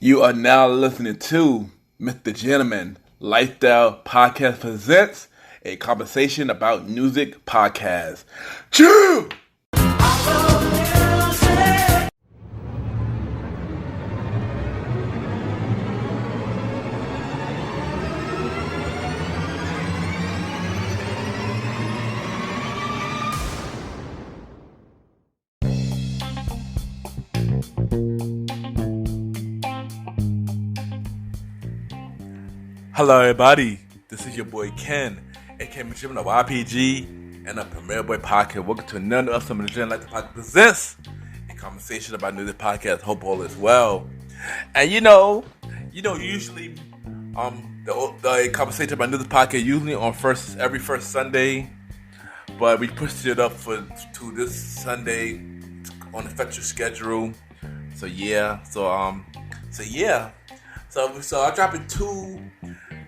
You are now listening to MrGentleman Lifestyle Podcast presents a conversation about music podcast. Chew! Hello everybody, this is your boy Ken, aka MrGentleman of YPG and a Premier Boy Podcast. Welcome to another episode of MrGentleman Like the Podcast presents a conversation about music podcast. Hope all is well. And usually the conversation about music podcast usually on every first Sunday, but we pushed it up to this Sunday on the festival schedule. So I'm dropping two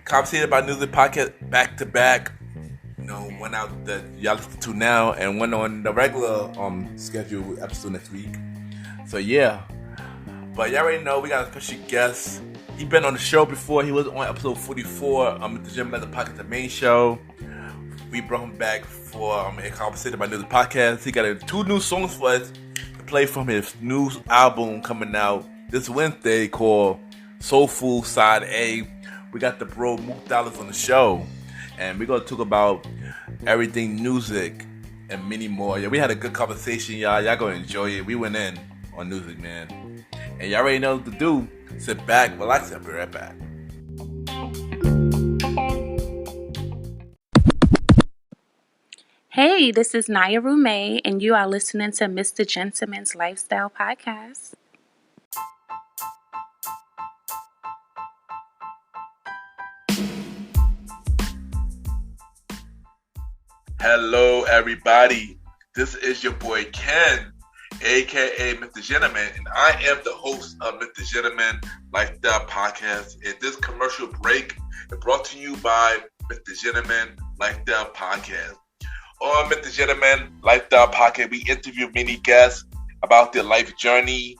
conversations about music podcast back to back. One out that y'all listen to now, and one on the regular schedule episode next week. So yeah, but y'all already know we got a special guest. He been on the show before. He was on episode 44. MrGentleman Like the Podcast, the main show. We brought him back for a conversation about music podcast. He got two new songs for us to play from his new album coming out this Wednesday called Soulful Side A. We got the bro Mook Dollas on the show, and we're gonna talk about everything music and many more. Yeah, we had a good conversation, y'all. Y'all gonna enjoy it. We went in on music, man, and y'all already know what to do. Sit back, relax, and I'll be right back. Hey, this is Naya Rumey, and you are listening to MrGentleman's Lifestyle Podcast. Hello, everybody. This is your boy Ken, aka MrGentleman, and I am the host of MrGentleman Lifestyle Podcast. And this commercial break is brought to you by MrGentleman Lifestyle Podcast. On MrGentleman Lifestyle Podcast, we interview many guests about their life journey,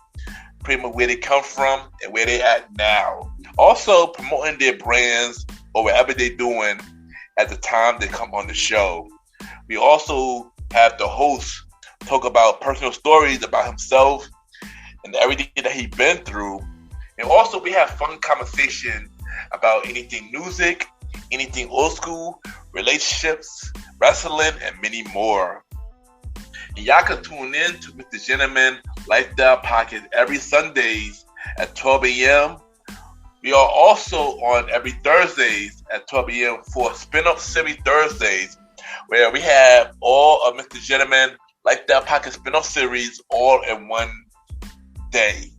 pretty much where they come from and where they're at now. Also promoting their brands or whatever they're doing at the time they come on the show. We also have the host talk about personal stories about himself and everything that he's been through. And also we have fun conversation about anything music, anything old school, relationships, wrestling, and many more. And y'all can tune in to MrGentleman Lifestyle Podcast every Sundays at 12 a.m. We are also on every Thursdays at 12 a.m. for Spin-Up Series Thursdays, where we have all of MrGentleman Lifestyle Podcast spin-off series all in one day,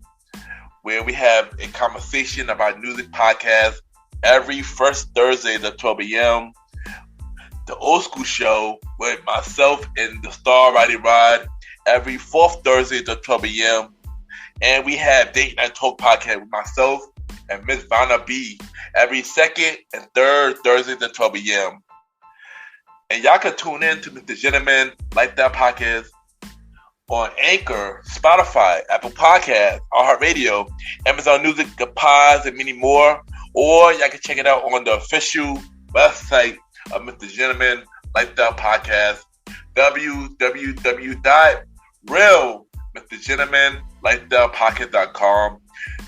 where we have a conversation about music podcast every first Thursday at 12 a.m. The Old School Show with myself and the Star Riding Rod every fourth Thursday at 12 a.m. And we have Date Night Talk Podcast with myself and Miss Vanna B every second and third Thursday at 12 a.m. And y'all can tune in to MrGentleman Lifestyle Podcast on Anchor, Spotify, Apple Podcasts, iHeartRadio, Amazon Music, the Pods, and many more. Or y'all can check it out on the official website of MrGentleman Lifestyle Podcast, www.realmrgentlemanlifestylepodcast.com,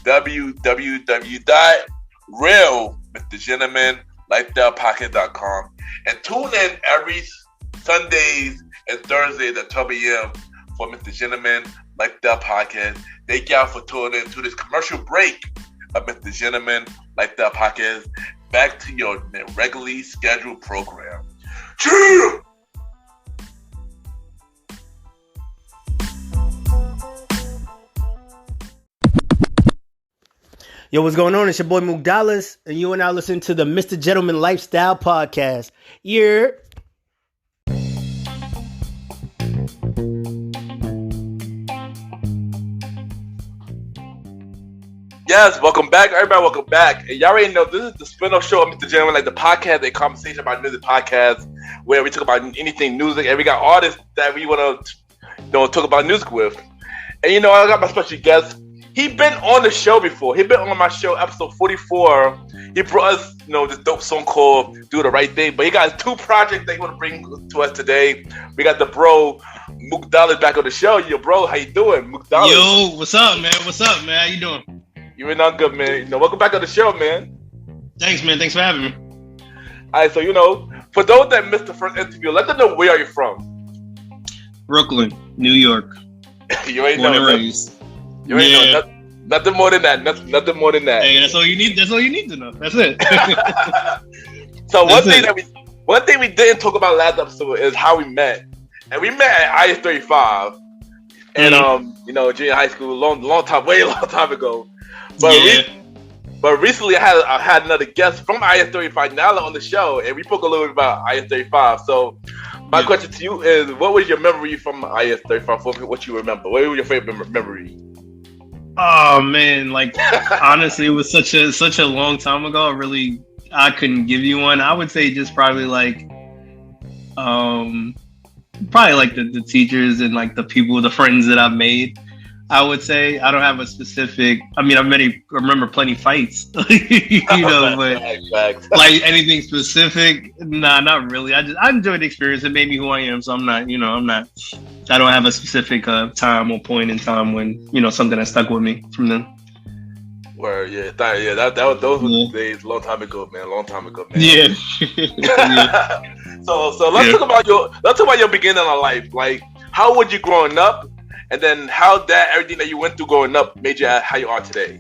www.realmrgentlemanlifestylepodcast.com. And tune in every Sundays and Thursdays at 12 a.m. for MrGentleman Lifestyle Podcast. Thank y'all for tuning in to this commercial break of MrGentleman Lifestyle Podcast. Back to your regularly scheduled program. Cheer! Yo, what's going on? It's your boy Mook Dollas, and you are now listening to the MrGentleman Lifestyle Podcast. Yeah. Yes, welcome back. Everybody, welcome back. And y'all already know this is the spin-off show of MrGentleman, like the podcast, a conversation about music podcast, where we talk about anything music, and we got artists that we want to talk about music with. And I got my special guest. he been on the show before. He been on my show, episode 44. He brought us, this dope song called "Do the Right Thing." But he got 2 projects that he want to bring to us today. We got the bro Mook Dollas back on the show. Yo, bro, how you doing, Mook Dollas? Yo, what's up, man? How you doing? You been on good, man. Welcome back on the show, man. Thanks, man. Thanks for having me. All right, so for those that missed the first interview, let them know where are you from. Brooklyn, New York. You ain't Born know. and raised. You ain't know nothing more than that. Nothing more than that. Hey, that's all you need. That's all you need to know. That's it. So one thing we didn't talk about last episode is how we met, and we met at IS-35, and junior high school, long time ago. But recently I had another guest from IS-35, Nala, on the show, and we spoke a little bit about IS-35. So my question to you is, what was your memory from IS-35? What you remember? What was your favorite memory? Oh man, honestly, it was such a long time ago. I couldn't give you one. I would say just probably the teachers and the people, the friends that I've made. I would say I don't have a specific. I mean, I remember plenty fights, but anything specific, nah, not really. I enjoyed the experience. It made me who I am. So I'm not. I don't have a specific time or point in time when something that stuck with me from them. Word, those were the days, long time ago, man. Yeah. So let's talk about your beginning of life. Like, how were you growing up, and then how everything that you went through growing up made you how you are today?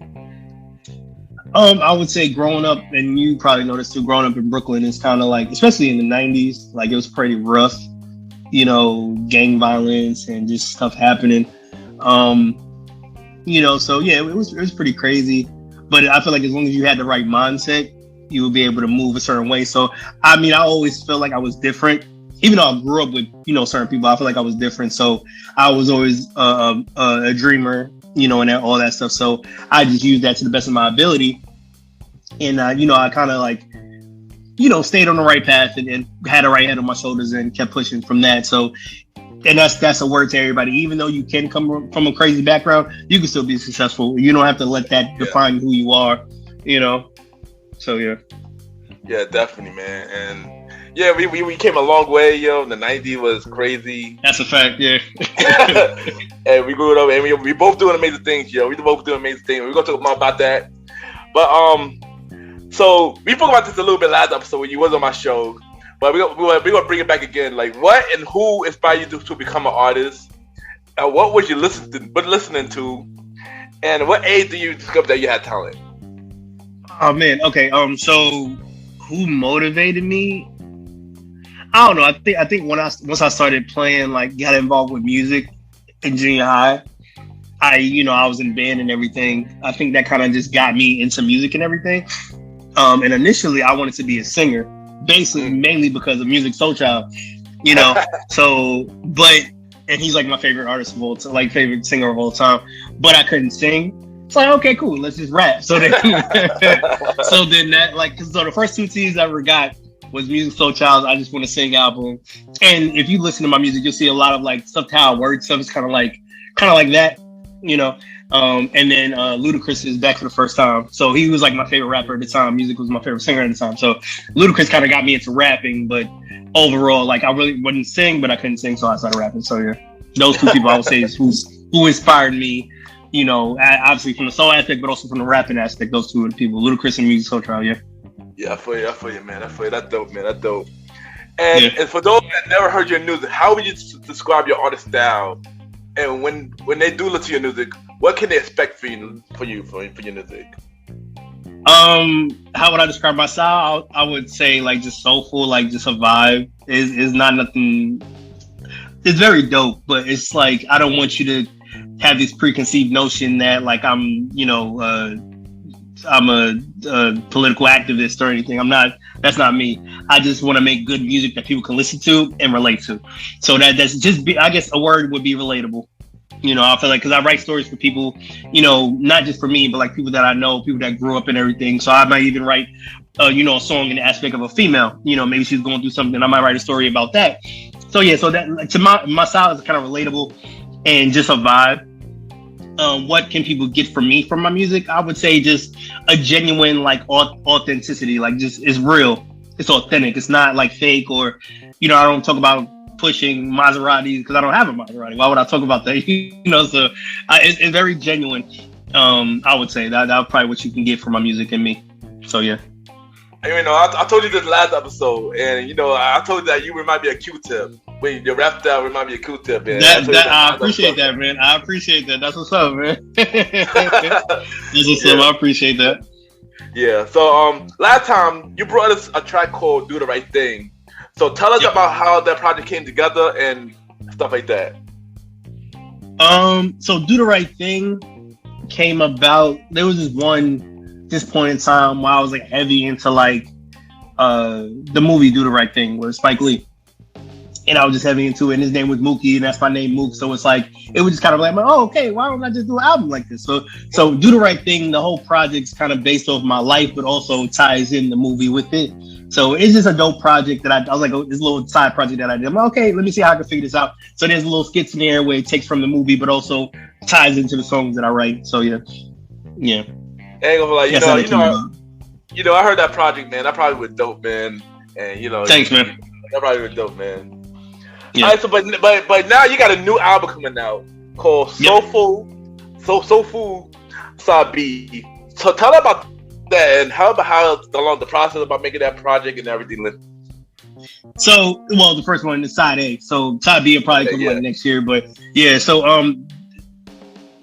I would say growing up, and you probably noticed too, growing up in Brooklyn is kind of especially in the 90s, it was pretty rough. Gang violence and just stuff happening. So yeah, it was pretty crazy. But I feel like as long as you had the right mindset, you would be able to move a certain way. So I always felt like I was different. Even though I grew up with certain people, I feel like I was different. So I was always a dreamer, and all that stuff. So I just used that to the best of my ability. And I kind of stayed on the right path and had the right head on my shoulders and kept pushing from that. So, and that's a word to everybody. Even though you can come from a crazy background, you can still be successful. You don't have to let that define who you are, So, yeah. Yeah, definitely, man. And yeah, we came a long way, The 90s was crazy. That's a fact, yeah. And we grew up, and we both doing amazing things, We both doing amazing things. We're going to talk more about that. But, so we spoke about this a little bit last episode when you was on my show, but we're gonna bring it back again. Like, what and who inspired you to become an artist? And what was you listening to? And what age did you discover that you had talent? Oh man, okay. So who motivated me? I don't know. I think once I started playing, got involved with music in junior high, I was in band and everything. I think that kind of just got me into music and everything. And initially I wanted to be a singer, basically mainly because of Music Soul Child, and he's my favorite artist of all time, favorite singer of all time, but I couldn't sing. It's okay, cool, let's just rap. So then, so the first 2 CDs I ever got was Music Soul Child's I Just Want to Sing album. And if you listen to my music, you'll see a lot of subtle word stuff. It's kind of like that, and then Ludacris is back for the first time. So he was my favorite rapper at the time. Music was my favorite singer at the time. So Ludacris kind of got me into rapping, but overall, I really wouldn't sing, but I couldn't sing, so I started rapping. So yeah, those 2 people I would say is who inspired me. Obviously from the soul aspect, but also from the rapping aspect. Those 2 are the people, Ludacris and Music Soul Child. Yeah. Yeah, I feel you, man. That's dope, man. That's dope. And for those that never heard your music, how would you describe your artist style? And when they do listen to your music, what can they expect for your music? How would I describe my style? I would say just soulful, just a vibe. Is not nothing. It's very dope, but it's I don't want you to have this preconceived notion that I'm a political activist or anything. I'm not. That's not me. I just want to make good music that people can listen to and relate to. So that's just I guess a word would be relatable. I feel because I write stories for people, not just for me, but people that I know, people that grew up and everything. So I might even write, a song in the aspect of a female. Maybe she's going through something. I might write a story about that. So yeah, so that to my style is kind of relatable and just a vibe. what can people get from me from my music? I would say just a genuine like authenticity, like just it's real, it's authentic, it's not like fake or I don't talk about pushing Maseratis because I don't have a Maserati. Why would I talk about that? So it's very genuine. I would say that's probably what you can get from my music and me. So yeah. I told you this last episode, and I told you that you remind me of Q-Tip. When your rap style remind me of Q-Tip, man. I appreciate that, man. I appreciate that. That's what's up, man. That's what's up. I appreciate that. Yeah. So last time you brought us a track called "Do the Right Thing." So tell us about how that project came together and stuff like that. So "Do the Right Thing" came about. There was this point in time where I was like heavy into like the movie "Do the Right Thing" with Spike Lee, and I was just heavy into it. And his name was Mookie, and that's my name, Mook. So it's like it was just kind of like, oh, okay, why don't I just do an album like this? So "Do the Right Thing," the whole project's kind of based off my life, but also ties in the movie with it. So it's just a dope project that I was like, this little side project that I did. I'm like, okay, let me see how I can figure this out. So there's little skits in there where it takes from the movie, but also ties into the songs that I write. So yeah. Ain't gonna lie, I heard that project, man. That probably was dope, man. And thanks, man. That probably was dope, man. Yeah. All right, so but now you got a new album coming out called Soulful Sabi. So tell us about that and how along the process about making that project and everything. So, the first one is side A. So side B will probably come out next year, but yeah. So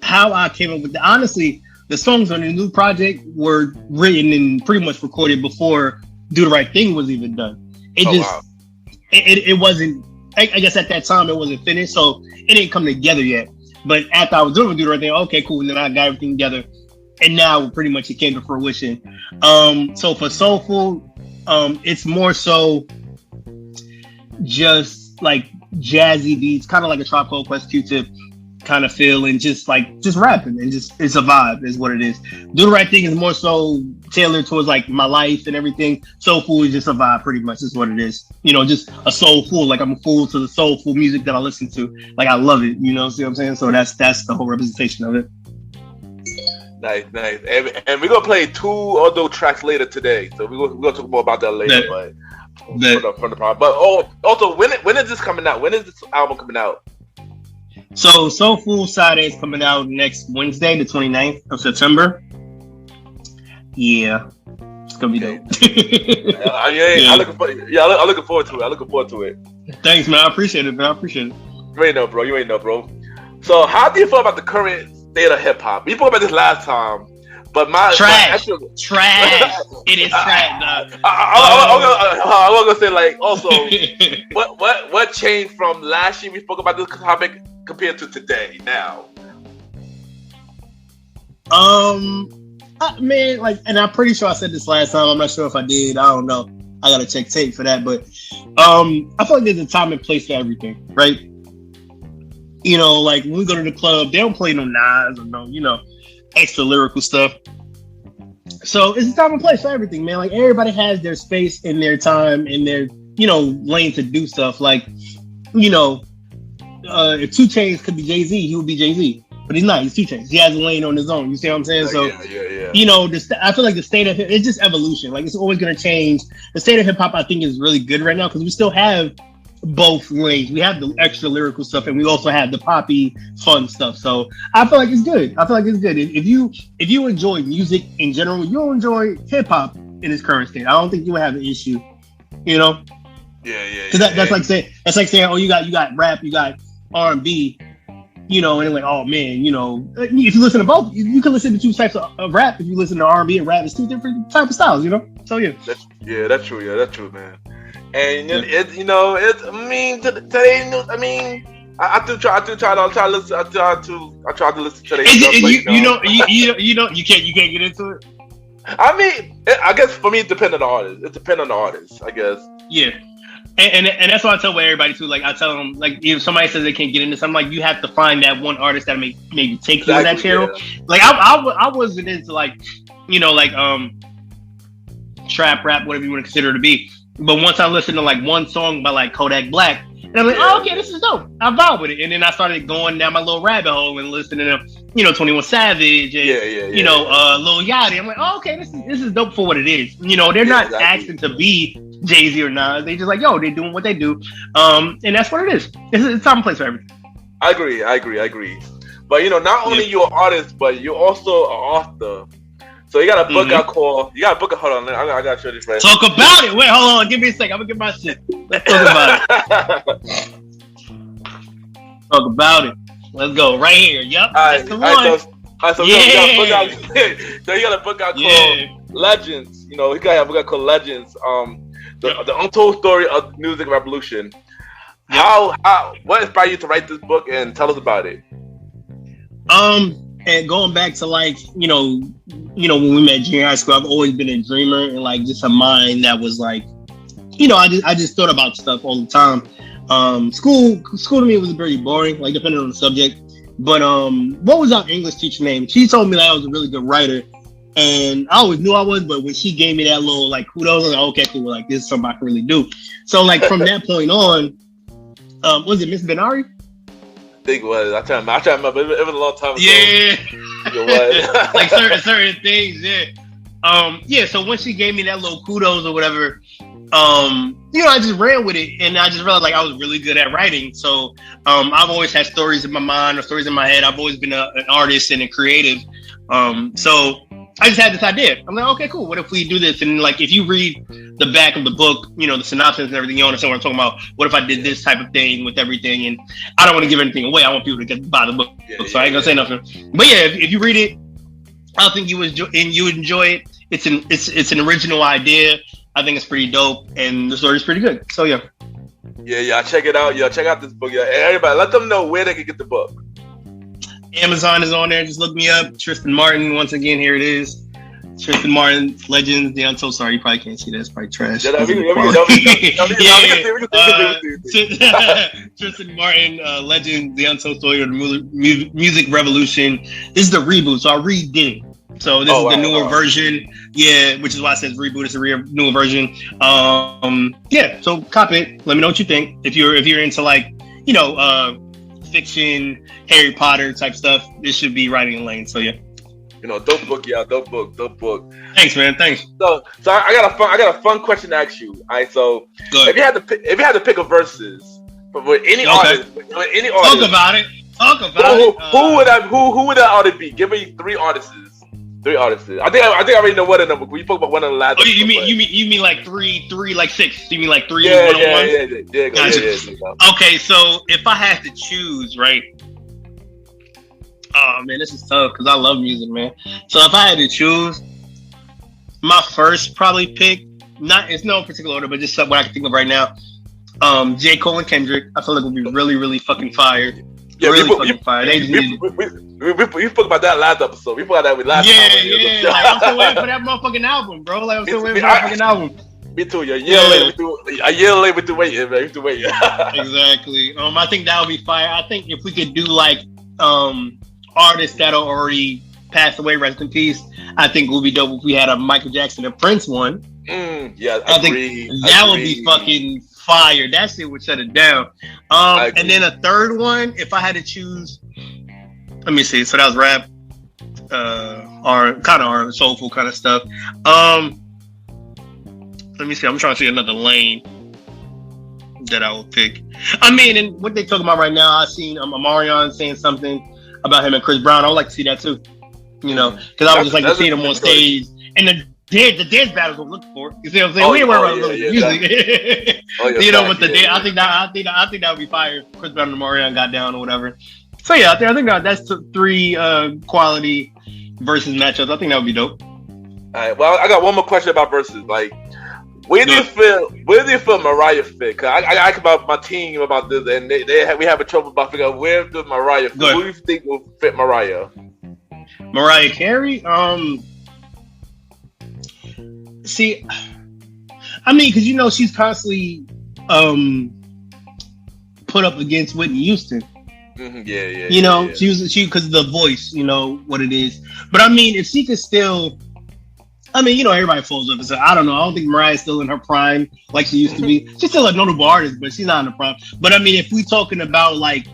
how I came up with honestly. The songs on the new project were written and pretty much recorded before "Do the Right Thing" was even done. It wasn't. I guess at that time it wasn't finished, so it didn't come together yet. But after I was doing "Do the Right Thing," okay, cool, and then I got everything together, and now pretty much it came to fruition. So for Soulful, it's more so just like jazzy beats, kind of like a Tribe Called Quest, Q-Tip kind of feel, and just rapping, and just it's a vibe is what it is. "Do the Right Thing" is more so tailored towards like my life and everything. Soulful is just a vibe, pretty much is what it is. Just a soulful, like I'm a fool to the soulful music that I listen to. Like I love it, see what I'm saying? So that's the whole representation of it. Nice. And we're gonna play 2 other tracks later today. So we're gonna talk more about that later. From the problem. But also when is this coming out? When is this album coming out? So Soulful Side A is coming out next Wednesday, the 29th of September. Yeah. It's gonna be dope. I'm looking forward to it. I'm looking forward to it. Thanks, man. I appreciate it, man. You ain't know, bro. So how do you feel about the current state of hip hop? We spoke about this last time. But trash. It is trash. I was gonna say like also what changed from last year we spoke about this topic compared to today now? Man, and I'm pretty sure I said this last time. I'm not sure if I did. I don't know. I gotta check tape for that. But I feel like there's a time and place for everything, right? Like when we go to the club, they don't play no Nas or no, extra lyrical stuff. So it's a time and place for everything, man. Like everybody has their space and their time and their, lane to do stuff. Like, if 2 Chainz could be Jay-Z, he would be Jay-Z. But he's not. He's 2 Chainz. He has a lane on his own. You see what I'm saying? Yeah. I feel like the state of it's just evolution. Like it's always going to change. The state of hip hop, I think, is really good right now because we still have both lanes. We have the extra lyrical stuff, and we also have the poppy, fun stuff. So I feel like it's good. If you enjoy music in general, you'll enjoy hip hop in its current state. I don't think you would have an issue. Yeah. That's like saying, oh, you got rap, you got R&B, and like, oh man, if you listen to both, you can listen to 2 types of rap. If you listen to R&B and rap, it's 2 different types of styles. So yeah. That's true, man. And today news. I try to listen. I try to listen to today's stuff. You can't get into it. I guess for me, it depends on the artist. It depends on the artist, I guess. Yeah. And that's what I tell everybody too. Like I tell them, like if somebody says they can't get into something, like you have to find that one artist that maybe take you to that channel. Yeah. Like I wasn't into trap rap, whatever you want to consider it to be. But once I listened to like one song by like Kodak Black, And I'm like, oh, okay, this is dope. I vibe with it. And then I started going down my little rabbit hole and listening to, 21 Savage and, Lil Yachty. I'm like, oh, okay, this is dope for what it is. They're not asking to be Jay-Z or Nas. They just like, yo, they're doing what they do. And that's what it is. It's time and place for everything. I agree. But, not only you're an artist, but you're also an author. So you got a book out called. Hold on, I got to show this right. Talk about it. Wait, hold on. Give me a sec. I'm gonna get my shit. Let's talk about it. Talk about it. Let's go right here. Yep. That's the one. So you got a book out called Legends. You got a book out called Legends. The untold story of the music revolution. Yep. What inspired you to write this book, and tell us about it? And going back to when we met junior high school, I've always been a dreamer and just a mind that was I just thought about stuff all the time. School to me was very boring, depending on the subject. But what was our English teacher name? She told me that I was a really good writer, and I always knew I was. But when she gave me that little kudos, I was like, okay, cool, this is something I can really do. So from that point on, was it Miss Benari? I think it was. I try to remember. It was a long time ago. Yeah. It was. certain things, yeah. So when she gave me that little kudos or whatever, I just ran with it, and I just realized I was really good at writing. So I've always had stories in my mind or stories in my head. I've always been an artist and a creative. So I just had this idea. I'm like, okay, cool. What if we do this? And if you read the back of the book, the synopsis and everything, you understand what I'm talking about. What if I did this type of thing with everything? And I don't want to give anything away. I want people to buy the book. So I ain't gonna say nothing. But yeah, if you read it, I think you would enjoy it. It's an original idea. I think it's pretty dope, and the story's pretty good. So yeah. Yeah, check it out. Check out this book. Yeah, and everybody, let them know where they can get the book. Amazon is on there. Just look me up. Tristan Martin. Once again, here it is. Tristan Martin, Legends. Yeah, I'm so sorry. You probably can't see that. It's probably trash. Tristan Martin, Legends, The Untold Story of the Music Revolution. This is the reboot, so I redid it. So this is the newer version. Yeah, which is why it says reboot. It's a newer version. So cop it. Let me know what you think. If you're into fiction, Harry Potter type stuff, this should be right in the lane. So yeah. Dope book, y'all. Dope book. Thanks, man. Thanks. So I got a fun question to ask you. All right, so if you had to pick a verses with any artist, talk about it. Who would that artist be? Give me three artists. I think I already know what of them. We spoke about one of the last. Oh, you mean three, like six? You mean three? Yeah. Okay, so if I had to choose, right? Oh man, this is tough because I love music, man. So if I had to choose, my first probably pick, it's no particular order, but just what I can think of right now. J. Cole and Kendrick, I feel like would be really, really fucking fire. Yeah, we spoke about that last episode. We spoke about that last time. Yeah. I'm still waiting for that motherfucking album, bro. I'm still waiting for that motherfucking album. Me too. A year late with the wait, man. We have to wait. Exactly. I think that would be fire. I think if we could do artists that are already passed away, rest in peace. I think it would be dope if we had a Michael Jackson and Prince one. Yeah, I think that would be fucking fire. That shit would shut it down. And then a third one, if I had to choose, let me see. So that was rap, our soulful kind of stuff. Let me see. I'm trying to see another lane that I would pick. I mean, and what they talking about right now, I seen Omarion saying something about him and Chris Brown. I would like to see that too. Because I would just like to see them on stage. And the dance battles will look for it. You see what I'm saying? We ain't worried about the music. With the dance, I think that would be fire. If Chris Brown and Omarion got down or whatever. So yeah, I think that's three quality versus matchups. I think that would be dope. All right. Well, I got one more question about versus. Where do you feel Mariah fit? Cause I asked about my team about this, and we have a trouble about figuring out where does Mariah fit. Who do you think will fit Mariah? Mariah Carey? See, I mean, because she's constantly put up against Whitney Houston. Yeah. She because of the voice, what it is. But I mean, if she could still I mean, everybody folds up. So I don't know. I don't think Mariah's still in her prime like she used to be. She's still a notable artist, but she's not in the prime. But I mean, if we talking about like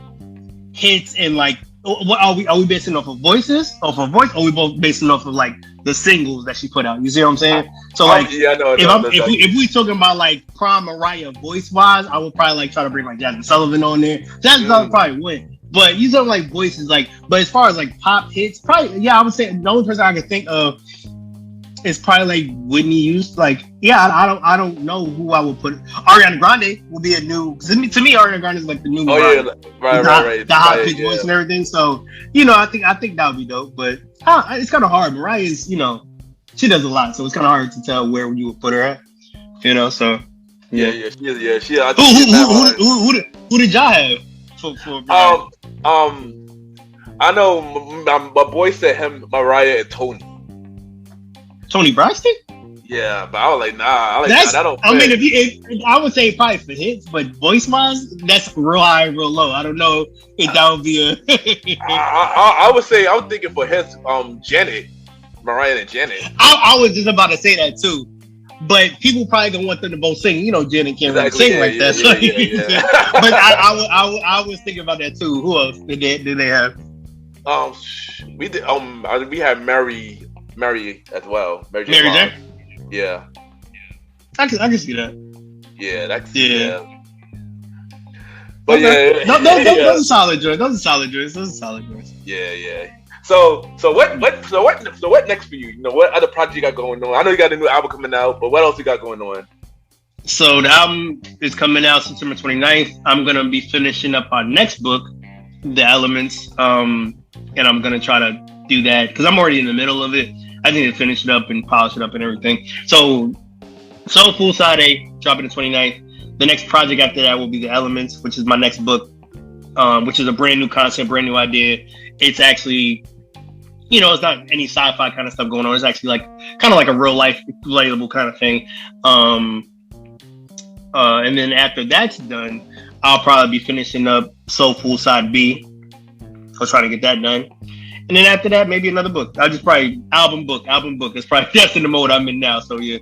hits and like, what are we basing off of voices, off of voice, or are we both basing off of like the singles that she put out? You see what I'm saying? So like, if we talking about like prime Mariah voice wise, I would probably like try to bring like Jasmine Sullivan on there. Jasmine Sullivan probably win. But you talking like voices, like, but as far as like pop hits, probably I would say the only person I can think of. It's probably like Whitney Houston. Like, I don't know who I would put. Ariana Grande will be a new. To me, Ariana Grande is like the new. Right. The hot pitch voice and everything. So I think that would be dope. But it's kind of hard. Mariah is, she does a lot, so it's kind of hard to tell where you would put her at. So yeah. She. Who did y'all have for Mariah? I know my boy said Mariah and Toni Braxton? Yeah, but I was like, nah. That don't fit. I mean, if I would say probably for hits, but voice wise, that's real high, real low. I don't know if that would be a. I would say I was thinking for hits, Janet, Mariah and Janet. I was just about to say that too, but people probably gonna want them to both sing. Janet can't really sing like that. But I was thinking about that too. Who else did they have? We did. We had Mary as well. Mary J. Yeah. I can see that. Yeah, that's But okay. Those are solid joints. Yeah. So what next for you? What other project you got going on? I know you got a new album coming out, but what else you got going on? So the album is coming out September 29th. I'm gonna be finishing up our next book, The Elements. And I'm gonna try to do that because I'm already in the middle of it. I need to finish it up and polish it up and everything. So Full Side A, dropping the 29th. The next project after that will be The Elements, which is my next book, which is a brand new concept, brand new idea. It's actually, it's not any sci-fi kind of stuff going on. It's actually kind of like a real life relatable kind of thing. And then after that's done, I'll probably be finishing up Full Side B. I'll try to get that done. And then after that, maybe another book. I'll just probably album book. It's probably that's in the mode I'm in now. So yeah,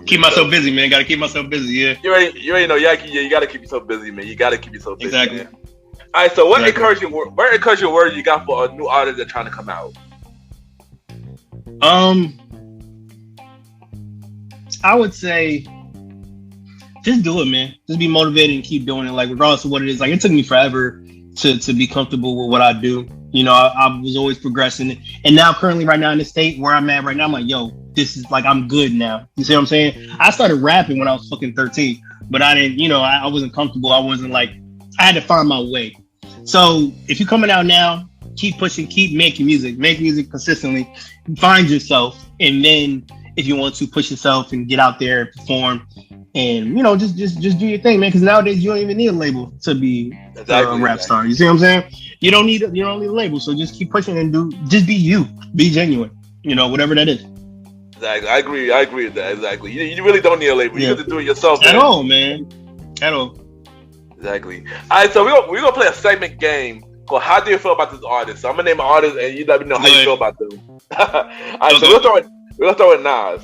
keep myself busy, man. Got to keep myself busy. Yeah, you already know. You got to keep yourself busy, man. You got to keep yourself busy. Exactly. Man. All right. So what encouraging word you got for a new artist that's trying to come out? I would say just do it, man. Just be motivated and keep doing it. Like regardless of what it is. Like it took me forever to be comfortable with what I do. I was always progressing. And now currently right now in the state where I'm at right now, I'm like, yo, this is like, I'm good now. You see what I'm saying? I started rapping when I was fucking 13, but I didn't, I wasn't comfortable. I wasn't like, I had to find my way. So if you're coming out now, keep pushing, keep making music, make music consistently, find yourself. And then if you want to push yourself and get out there and perform and, just do your thing, man. Cause nowadays you don't even need a label to be a rap star. You see what I'm saying? You don't need a label. So just keep pushing and just be you, be genuine, whatever that is. Exactly. I agree with that. Exactly. You really don't need a label. You have to do it yourself, man. At all, man. At all. Exactly. All right. So we're gonna play a segment game called How Do You Feel About This Artist? So I'm gonna name an artist and you let me know how you feel about them. All right. So we're gonna throw in Nas.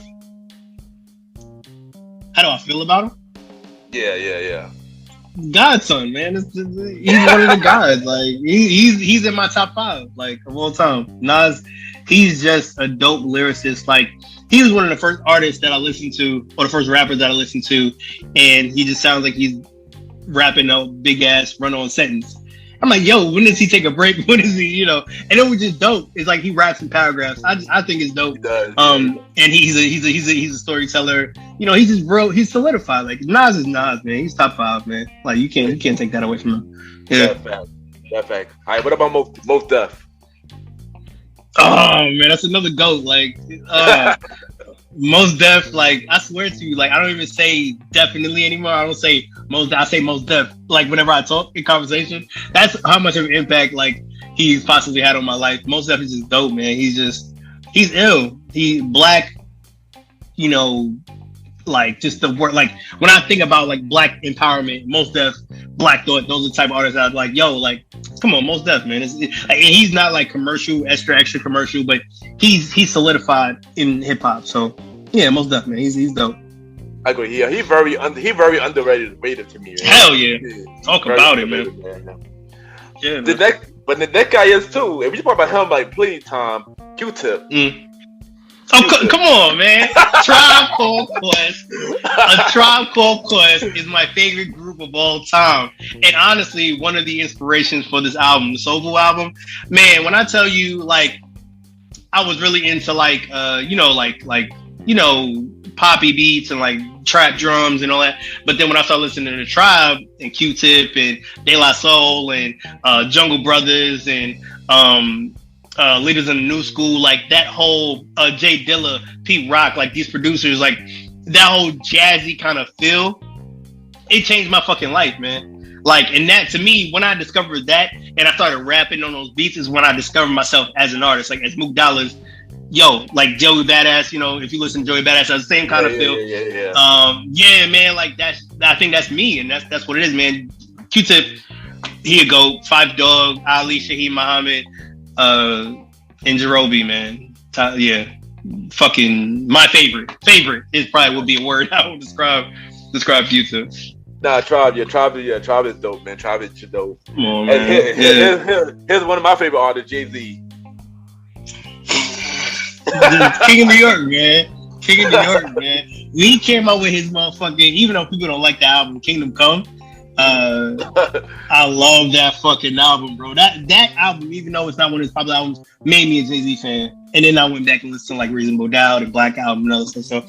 How do I feel about him? Yeah. Godson, man. He's one of the guys. Like he's in my top 5, like of all time. Nas, he's just a dope lyricist. Like he was one of the first artists that I listened to, or the first rappers that I listened to, and he just sounds like he's rapping a big ass run-on sentence. I'm like, yo, when does he take a break? When is he, And it was just dope. It's like he raps in paragraphs. I think it's dope. He does, and he's a storyteller. He's just real. He's solidified. Like Nas is Nas, man. He's top 5, man. Like you can't take that away from him. Yeah. That fact. All right, what about Mos Def? Oh man, that's another GOAT. Like Mos Def, like I swear to you, like I don't even say definitely anymore. I don't say Mos. I say Mos Def. Like whenever I talk in conversation, that's how much of an impact like he's possibly had on my life. Mos Def is just dope, man. He's ill. He black, like just the word. Like when I think about like black empowerment, Mos Def Black Thought. Those are the type of artists I'd like. Yo, like, come on, Mos Def, man. And he's not like commercial, extra commercial, but he's solidified in hip hop. So yeah, Mos Def, man. He's dope. I agree. Yeah, he very underrated to me. Man. Hell yeah. Talk about it, man. Yeah, man. But the guy is too. If you talk about him like plenty time, Q-Tip. Oh, come on, man. Tribe Called Quest. A Tribe Called Quest is my favorite group of all time. And honestly, one of the inspirations for this album, the Soulful album, man, when I tell you, like, I was really into, like, poppy beats and, like, trap drums and all that. But then when I started listening to Tribe and Q-Tip and De La Soul and Jungle Brothers and Leaders in the New School, like that whole Jay Dilla, Pete Rock, like these producers, like that whole jazzy kind of feel, it changed my fucking life, man. Like, and that to me, when I discovered that and I started rapping on those beats is when I discovered myself as an artist, like as Mook Dollas. Yo, like Joey Badass, you know, if you listen to Joey Badass, that's the same kind of feel. Yeah, man, like I think that's me, and that's what it is, man. Q-Tip, here you go, Five Dog, Ali, Shaheed Muhammad, and Jerobi, man. Yeah, fucking my favorite is probably would be a word I would describe Q-Tip. Nah, Tribe is dope, man. Tribe is dope. Come on, man. Here's one of my favorite artists, Jay-Z. King of New York, man. King of New York, man. When he came out with his motherfucking, even though people don't like the album, Kingdom Come, I love that fucking album, bro. That album, even though it's not one of his popular albums, made me a Jay-Z fan. And then I went back and listened to like Reasonable Doubt and Black Album and other stuff. So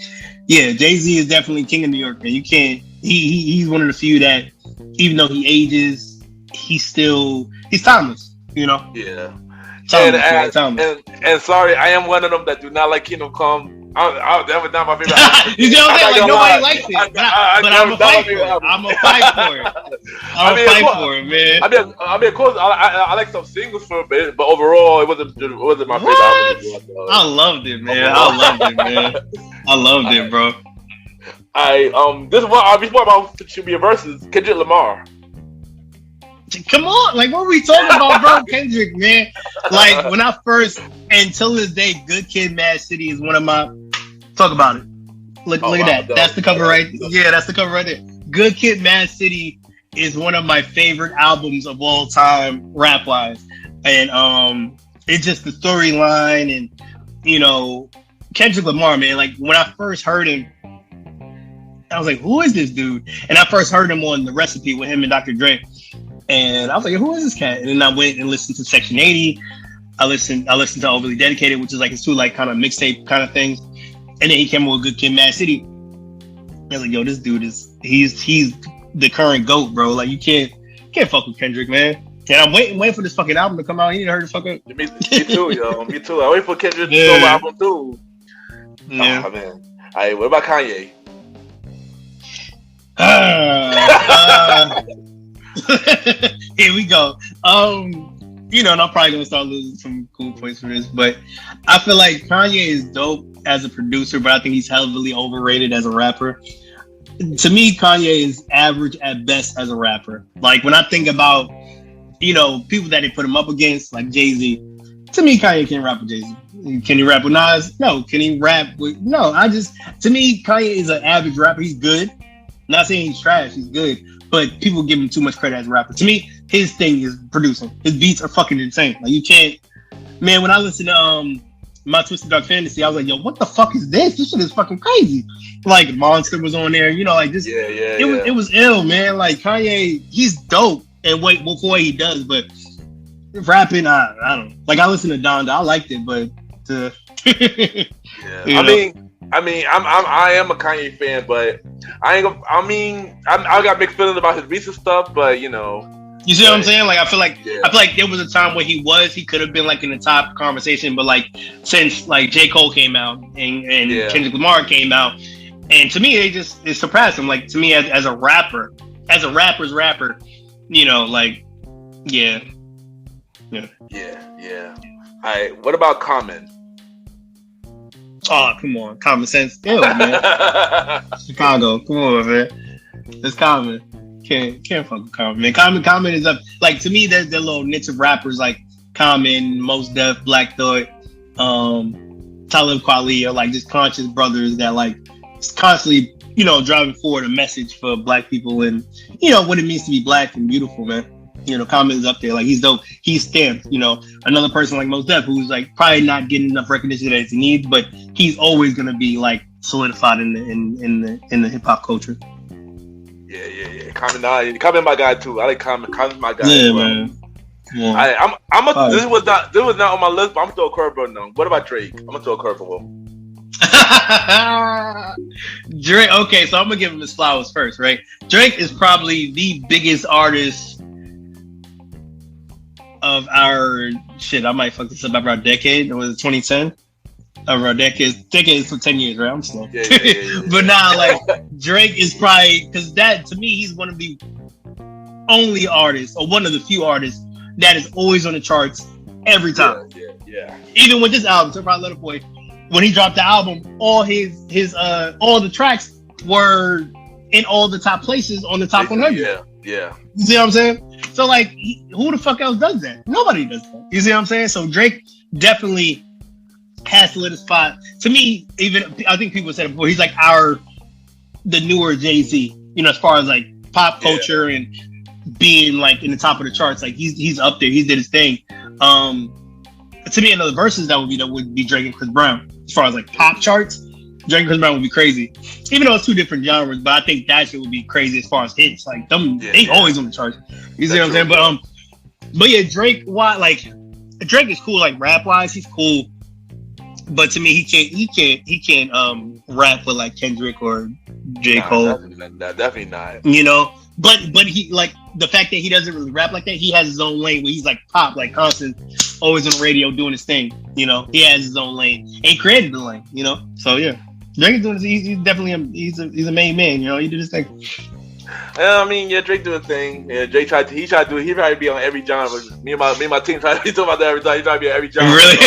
yeah, Jay-Z is definitely King of New York, man. You can't. He's one of the few that, even though he ages, he's timeless. You know. Yeah. Timeless. And sorry, I am one of them that do not like Kingdom Come. That was not my favorite. You know what I'm saying? Like nobody likes it, but I'm gonna fight for it. I'm gonna fight for it, man. I mean, of course, I like some singles for it, but overall, it wasn't my favorite album. I loved it, man. I loved it, bro. This one about should be a versus Kendrick Lamar. Come on, like what are we talking about, bro? Kendrick, man. Like when I first, until this day, Good Kid, Mad City is one of my. Talk about it. Look at that. That's the cover right. Yeah, that's the cover right there. Good Kid, Mad City is one of my favorite albums of all time, rap wise, and it's just the storyline and you know Kendrick Lamar, man. Like when I first heard him, I was like, who is this dude? And I first heard him on The Recipe with him and Dr. Dre. And I was like, who is this cat? And then I went and listened to Section 80. I listened to Overly Dedicated, which is like his two like kind of mixtape kind of things. And then he came with Good Kid, Mad City. I was like, yo, this dude he's the current GOAT, bro. Like you can't fuck with Kendrick, man. And I'm waiting for this fucking album to come out. He didn't heard the fuck up. Me too, yo. Me too. I wait for Kendrick to solo album too. Yeah. Oh man. All right, what about Kanye? Here we go. You know, and I'm probably gonna start losing some cool points for this, but I feel like Kanye is dope as a producer, but I think he's heavily overrated as a rapper. To me, Kanye is average at best as a rapper. Like when I think about, you know, people that they put him up against, like Jay-Z. To me, Kanye can't rap with Jay-Z. Can he rap with Nas? No. Can he rap with? No. To me, Kanye is an average rapper. He's good. I'm not saying he's trash. He's good. But people give him too much credit as a rapper. To me, his thing is producing. His beats are fucking insane. Like you can't, man. When I listen to My Twisted Dark Fantasy, I was like, yo, what the fuck is this? This shit is fucking crazy. Like Monster was on there, you know, like this. It was ill, man. Like Kanye, he's dope and wait before he does, but rapping, I don't. Like I listened to Donda, I liked it, but I am a Kanye fan, but I got mixed feelings about his recent stuff, but you know. You see what I'm saying? Like I feel like there was a time where he could have been like in the top conversation, but like since like J. Cole came out and Kendrick Lamar came out, and to me it surpassed him. Like to me as a rapper, as a rapper's rapper, you know, like yeah. All right, what about Common? Oh, come on, Common Sense. Ew, man. Chicago, come on, man. It's Common. Can't fuck with Common, man. Common is up. Like, to me, they're little niche of rappers like Common, Mos Def, Black Thought, Talib Kweli are like just conscious brothers that like constantly, driving forward a message for Black people and what it means to be Black and beautiful, man. Common is up there. Like, he's dope. He's stamped. Another person like Mos Def, who's like probably not getting enough recognition that he needs, but he's always gonna be like solidified in the hip hop culture. Yeah. Common my guy too. I like Common. Common's my guy. Yeah, man. Yeah. This was not on my list, but I'm gonna throw a curveball now. What about Drake? I'm gonna throw a curveball. Drake. Okay, so I'm gonna give him his flowers first, right? Drake is probably the biggest artist of our shit. I might fuck this up. Of our decade. It was 2010. Of our decade is for 10 years, right? I'm slow. Yeah. But now, like, Drake is probably, because that, to me, he's one of the only artists, or one of the few artists that is always on the charts every time. Yeah. Even with this album, Certified Lover Boy, when he dropped the album, all his all the tracks were in all the top places on the top 100. Yeah. You see what I'm saying? So, like, who the fuck else does that? Nobody does that. You see what I'm saying? So Drake definitely has solidified. To me, even I think people said it before, he's like the newer Jay-Z. As far as like pop culture and being like in the top of the charts, like he's up there. He did his thing. To me, another verses that would be Drake and Chris Brown. As far as like pop charts, Drake and Chris Brown would be crazy. Even though it's two different genres, but I think that shit would be crazy as far as hits. Like they always on the charts. You see what I'm saying? But yeah, Drake. Drake is cool. Like rap wise, he's cool. But to me, he can't rap with like Kendrick or J. Cole. Definitely not. But he, like, the fact that he doesn't really rap like that, he has his own lane where he's like pop, like constant, always on the radio doing his thing. He has his own lane. And he created the lane. So yeah, Drake is doing this. He's definitely he's a main man. He did his thing. Drake doing a thing. Yeah, Drake tried to do it. He tried to be on every genre. Me and my team tried to be talking about that every time. He tried to be on every genre. Really?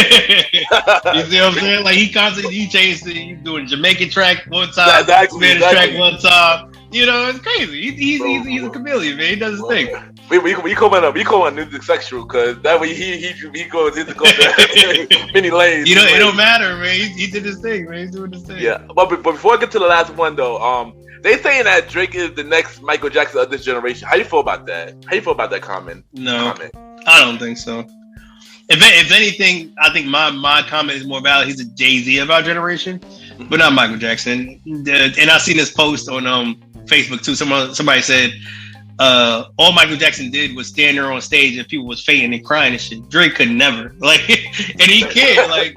You see what I'm saying? Like, he changed it. He's doing Jamaican track one time, Spanish track one time. It's crazy. He's a chameleon, man. He does his thing. We call him music sexual because that way he goes many lanes. It don't matter, man. He did his thing, man. He's doing his thing. Yeah, but before I get to the last one though, they saying that Drake is the next Michael Jackson of this generation. How you feel about that? How you feel about that comment? No, I don't think so. If anything, I think my comment is more valid. He's a Jay-Z of our generation, but not Michael Jackson. And I seen this post on Facebook too. Somebody said all Michael Jackson did was stand there on stage and people was fainting and crying and shit. Drake could never, like, and he can't. Like,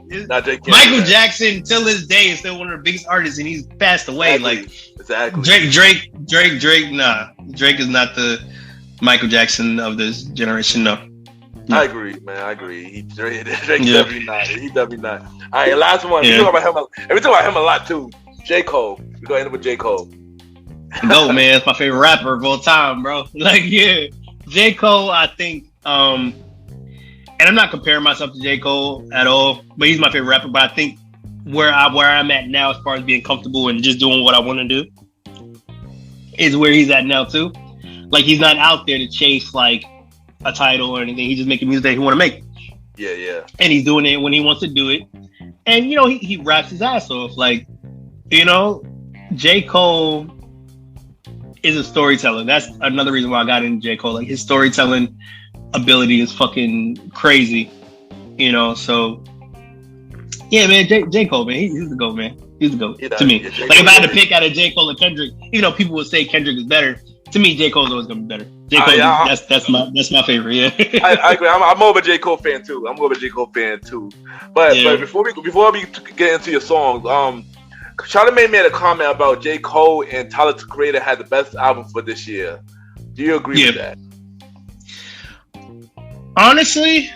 Michael Jackson till this day is still one of the biggest artists, and he's passed away. Exactly. Drake. Nah, Drake is not the Michael Jackson of this generation. No. I agree, man. I agree. Drake definitely not. He definitely not. All right, last one. Yeah. We talk about him a lot too. J. Cole. We're gonna end up with J. Cole. Go, man. It's my favorite rapper of all time, bro. Like, yeah. J. Cole, I think, and I'm not comparing myself to J. Cole at all, but he's my favorite rapper. But I think where I'm at now as far as being comfortable and just doing what I want to do is where he's at now too. Like, he's not out there to chase like a title or anything. He's just making music that he want to make. Yeah. And he's doing it when he wants to do it. And, he raps his ass off. Like, J. Cole is a storyteller. That's another reason why I got into J. Cole. Like, his storytelling ability is fucking crazy. So yeah, man, J. Cole, man, he's the GOAT, man. He's the GOAT to me. Like, if I had to pick out of J. Cole and Kendrick, even though people would say Kendrick is better, to me, J. Cole's always gonna be better. J. Cole, that's my favorite. Yeah, I agree. I'm more of a J. Cole fan too. But before we get into your songs, Charlamagne made a comment about J. Cole and Tyler the Creator had the best album for this year. Do you agree with that? Honestly,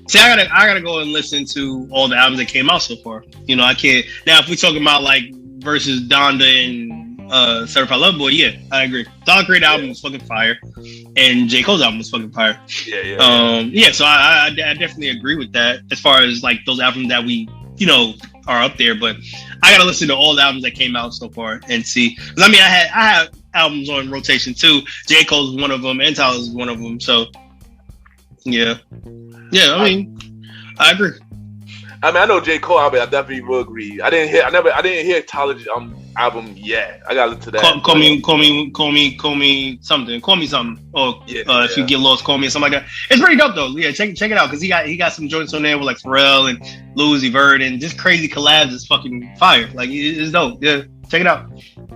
see, I gotta go and listen to all the albums that came out so far. I can't. Now, if we're talking about like versus Donda and Certified Lover Boy, yeah, I agree. Tyler the Creator album was fucking fire, and J. Cole's album was fucking fire. Yeah. So I definitely agree with that as far as like those albums that we are up there, but I gotta listen to all the albums that came out so far and see. 'Cause I mean, I had albums on rotation too. J. Cole's one of them, and Tyler's one of them. So, yeah. I mean, I agree. I mean, I know J. Cole. I definitely will agree. I didn't hear Tyler's album yet. I gotta listen to that. Call me something. Call me something. Or if you get lost, call me or something like that. It's pretty dope though. Yeah, check it out because he got some joints on there with like Pharrell and Lil Uzi Vert and just crazy collabs. Is fucking fire. Like it's dope. Yeah, check it out.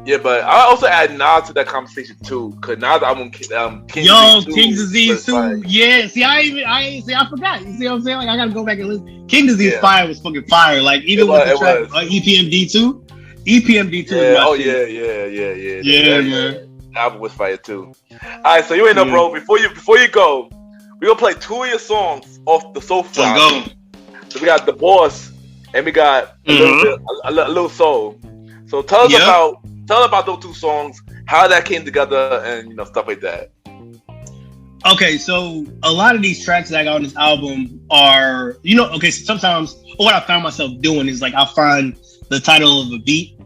Yeah, but I also add Nas to that conversation too, cause Nas album King's Disease 2. Yeah, see, I forgot. You see what I'm saying? Like I gotta go back and listen. King's Disease Fire was fucking fire. Like even with the track EPMD 2. EPMD 2. Yeah. The album was fire too. All right, so you ain't know, bro. Before you go, we gonna play 2 of your songs off the Soulful. Let's go. So we got The Boss and we got a little Soul. So tell us about those 2 songs, how that came together, and stuff like that. Okay, so a lot of these tracks that I got on this album are, so sometimes what I found myself doing is like I'll find the title of a beat,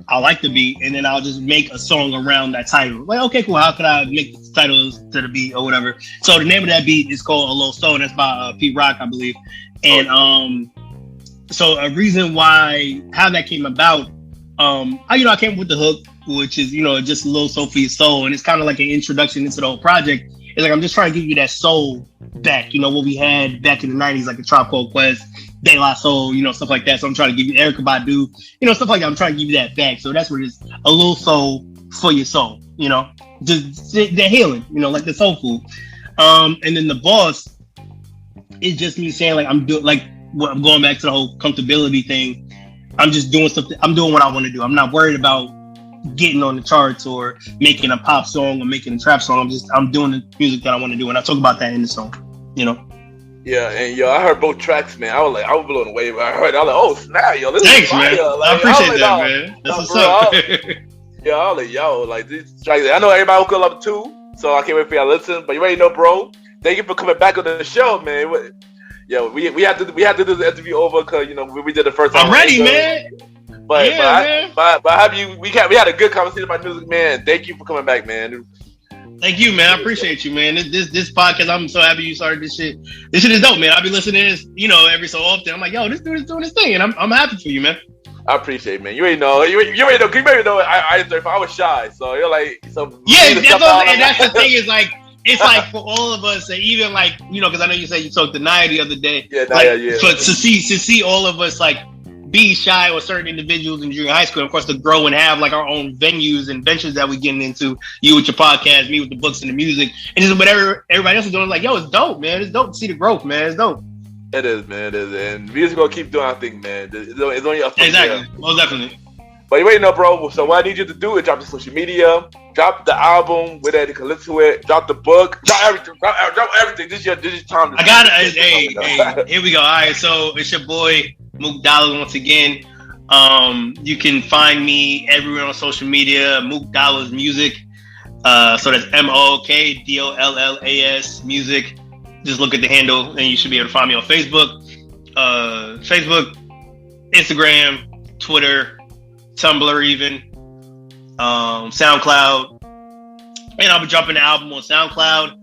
I like the beat, and then I'll just make a song around that title. Like, okay, cool, how can I make the titles to the beat or whatever? So the name of that beat is called A Low Soul, and that's by Pete Rock, I believe. And so a reason how that came about, I came up with the hook, which is, just a little soul for your soul. And it's kind of like an introduction into the whole project. It's like, I'm just trying to give you that soul back, what we had back in the 90s, like a Tribe Called Quest, De La Soul, stuff like that. So I'm trying to give you Erykah Badu, stuff like that. I'm trying to give you that back. So that's what it is. A little soul for your soul, just the healing, like the soul food. And then The Boss is just me saying like, I'm going back to the whole comfortability thing. I'm just doing something. I'm doing what I want to do. I'm not worried about getting on the charts or making a pop song or making a trap song. I'm doing the music that I want to do, and I talk about that in the song. Yeah, and I heard both tracks, man. I was blown away. I was like, oh snap, this Thanks, is fire. Man. I appreciate that, man. That's what's up. I was like, these tracks. I know everybody will love it too, so I can't wait for y'all to listen. But you already know, bro. Thank you for coming back on the show, man. We had to do this interview over because we did the first time. I'm ready, man. But we had a good conversation about music, man. Thank you for coming back, man. Thank you, man. I appreciate you, man. This podcast, I'm so happy you started this shit. This shit is dope, man. I'll be listening to this, every so often. I'm like, yo, this dude is doing this thing, and I'm happy for you, man. I appreciate it, man. You ain't know. You ain't know. You maybe know. I was shy, so you're like, so yeah. That's the thing is like. It's like for all of us, and even like because I know you said you talked to Naya the other day. Yeah, But to see all of us like be shy with certain individuals in junior high school, and of course to grow and have like our own venues and ventures that we getting into. You with your podcast, me with the books and the music, and just whatever everybody else is doing. Like, yo, it's dope, man. It's dope to see the growth, man. It's dope. It is, man. It is, and we just gonna keep doing our thing, man. It's only us. Exactly, most definitely. But you ain't know, bro. So what I need you to do is drop the social media, drop the album where they can listen to it, drop the book, drop everything. Drop everything. This is time. I got it. Hey, here we go. All right, so it's your boy Mook Dollas once again. You can find me everywhere on social media. Mook Dollas Music. So that's MOOKDOLLAS Music. Just look at the handle, and you should be able to find me on Facebook, Instagram, Twitter. Tumblr even, SoundCloud, and I'll be dropping the album on SoundCloud.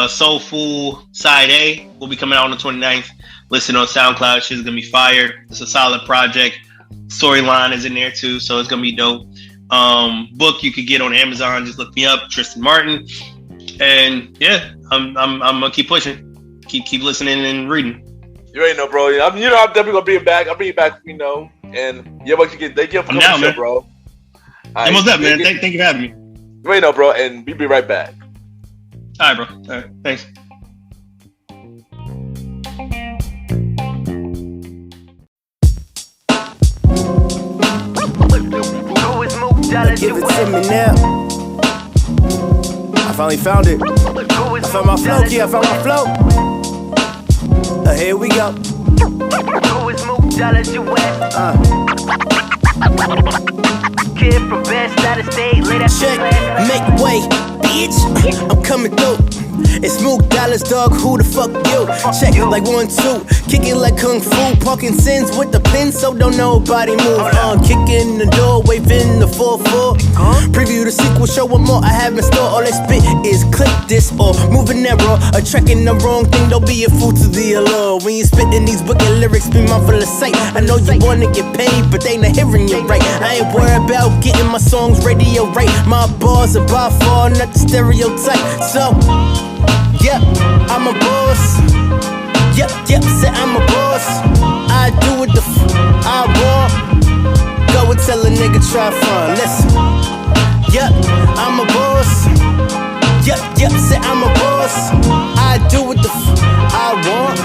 Soulful Side A will be coming out on the 29th. Listen on SoundCloud, shit's gonna be fire. It's a solid project. Storyline is in there too, so it's gonna be dope. Book you could get on Amazon. Just look me up, Tristan Martin, and yeah, I'm gonna keep pushing, keep listening and reading. You already know, bro. I'm definitely gonna bring it back. I'll bring it back, And yeah, what you get? Thank you for coming on the show, bro. Right, what's up, man? Thank you for having me. You already know, bro. And we'll be right back. All right, bro. All right, thanks. Give it to me now. I finally found it. I found my flow, I found my flow. Here we go. Who is Mook Dollas, you at? Kid from best out of state, late after check, make way, bitch. I'm coming through. It's Mook Dollas, dog, who the fuck you? Check like 1, 2, kick it like Kung Fu. Parkinson's with the pin, so don't nobody move. Kicking the door, waving the 4-4. Preview the sequel, show what more I have in store. All they spit is click this or moving error. Or tracking the wrong thing, don't be a fool to the allure. When you spitting these wicked lyrics, be mindful of sight. I know you wanna get paid, but they not hearing you right. I ain't worried about getting my songs radio right. My bars are by far not the stereotype. So, yep, I'm a boss. Yep, say I'm a boss. I do what the I want. Go and tell a nigga try fun. Listen. Yep, I'm a boss. Yep, say I'm a boss. I do what the I want.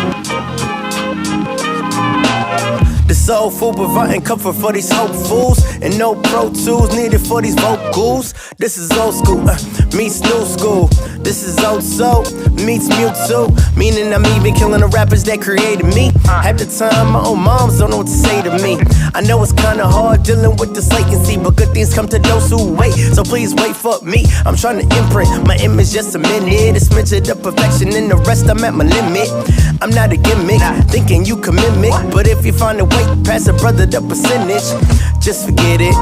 The soul food providing comfort for these hopefuls. And no Pro Tools needed for these vocals. This is old school, meets new school. This is old soul, meets Mewtwo. Meaning I'm even killing the rappers that created me. Half the time my own moms don't know what to say to me. I know it's kinda hard dealing with this latency, but good things come to those who wait. So please wait for me. I'm trying to imprint my image just a minute. It's measured up perfection and the rest I'm at my limit. I'm not a gimmick, thinking you can mimic. But if you find a way, pass a brother the percentage. Just forget it,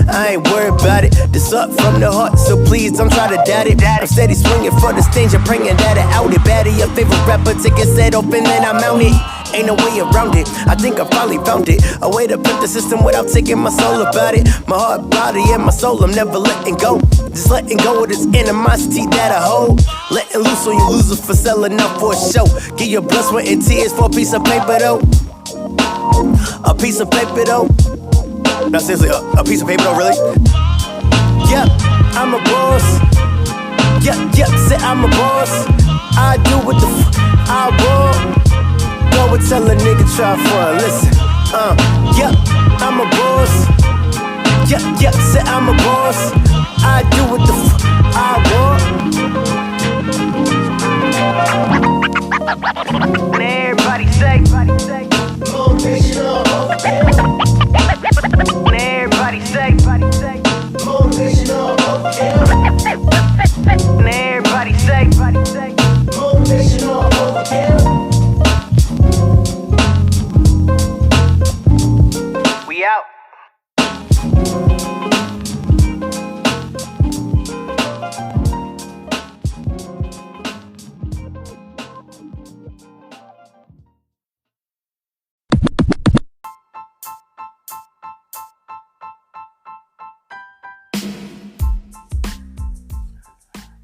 I ain't worried about it. This up from the heart, so please don't try to doubt it. I'm steady swinging for the stage and praying that I out it. Baddie, your favorite rapper, ticket set open and I mount it. Ain't no way around it, I think I finally found it. A way to pimp the system without taking my soul about it. My heart, body, and my soul, I'm never letting go. Just letting go of this animosity that I hold. Letting loose on you losers for selling out for a show. Give your blood, sweat, and tears for a piece of paper though. A piece of paper though. No, seriously, a piece of paper though, really? Yep, I'm a boss. Yep, say I'm a boss. I do what the I want. Go and tell a nigga try fun, listen. Yep, I'm a boss. Yep, say I'm a boss. I do what the I want. And everybody say, motivational. and everybody say, Motivational. and everybody say, Motivational. we out.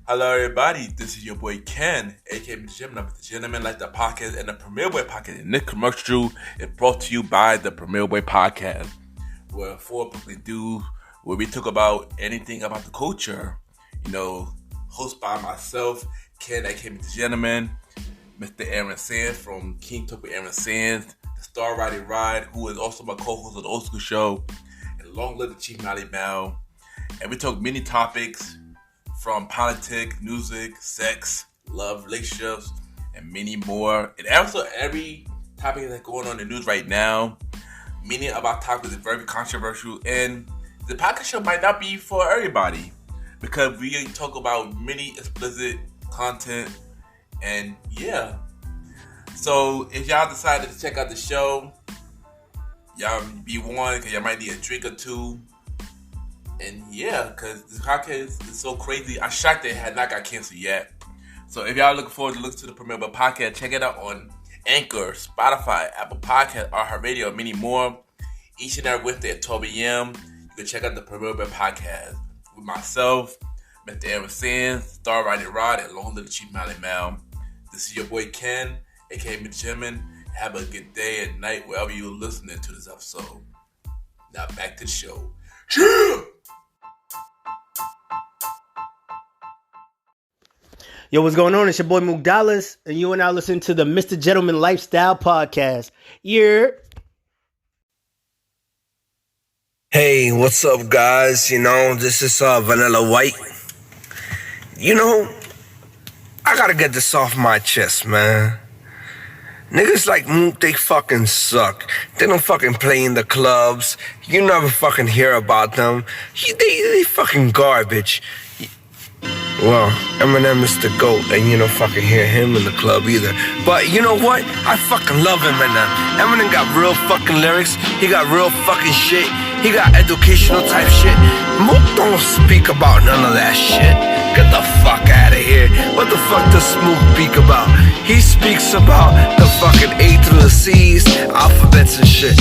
Hello, everybody. This is your boy Ken, aka MrGentleman, like the podcast and the Premier Boy podcast. And this commercial is brought to you by the Premier Boy podcast, where publicly do where we talk about anything about the culture. You know, hosted by myself, Ken, aka MrGentleman, Mr. Aaron Sands from King Talk with Aaron Sands, the Star Riding Ride, who is also my co-host of the Old School Show, and Long Live the Chief Mally Bow. And we talk many topics, from politics, music, sex, love, relationships, and many more. And also every topic that's going on in the news right now. Many of our topics are very controversial, and the podcast show might not be for everybody because we talk about many explicit content, and yeah. So if y'all decided to check out the show, y'all be warned because y'all might need a drink or two. And yeah, because this podcast is so crazy. I'm shocked that it had not got canceled yet. So if y'all looking forward to listen to the Premier Boy podcast, check it out on Anchor, Spotify, Apple Podcasts, iHeartRadio, and many more. Each and every Wednesday at 12 a.m. You can check out the Premier Boy podcast with myself, Mr. Aaron Sands, Star Riding Rod, and Long Live the Chief Mally Mal. This is your boy Ken, aka MrGentleman. Have a good day and night wherever you're listening to this episode. Now back to the show. Yeah! Yo, what's going on? It's your boy Mook Dollas, and you are now listening to the Mr. Gentleman Lifestyle Podcast. Yeah. Hey, what's up, guys? You know, this is Vanilla White. You know, I gotta get this off my chest, man. Niggas like Mook, they fucking suck. They don't fucking play in the clubs. You never fucking hear about them. They fucking garbage. Well, Eminem is the GOAT, and you don't fucking hear him in the club either. But you know what? I fucking love Eminem. Eminem got real fucking lyrics. He got real fucking shit. He got educational type shit. Mook don't speak about none of that shit. Get the fuck out of here. What the fuck does Mook speak about? He speaks about the fucking A through the C's, alphabets and shit.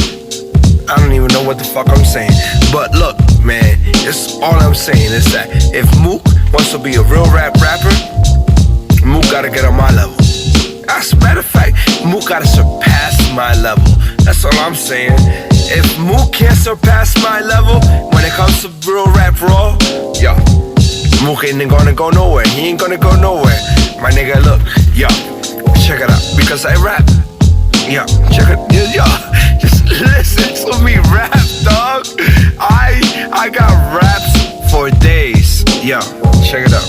I don't even know what the fuck I'm saying. But look, man, it's all I'm saying is that if Mook wants to be a real rapper, Mook gotta get on my level. As a matter of fact, Mook gotta surpass my level. That's all I'm saying. If Mook can't surpass my level when it comes to real rap raw, yo, Mook ain't gonna go nowhere. He ain't gonna go nowhere. My nigga, look, yo, check it out. Because I rap, yo, check it, yo, just listen to me rap, dog. I got raps for days. Yo, check it out.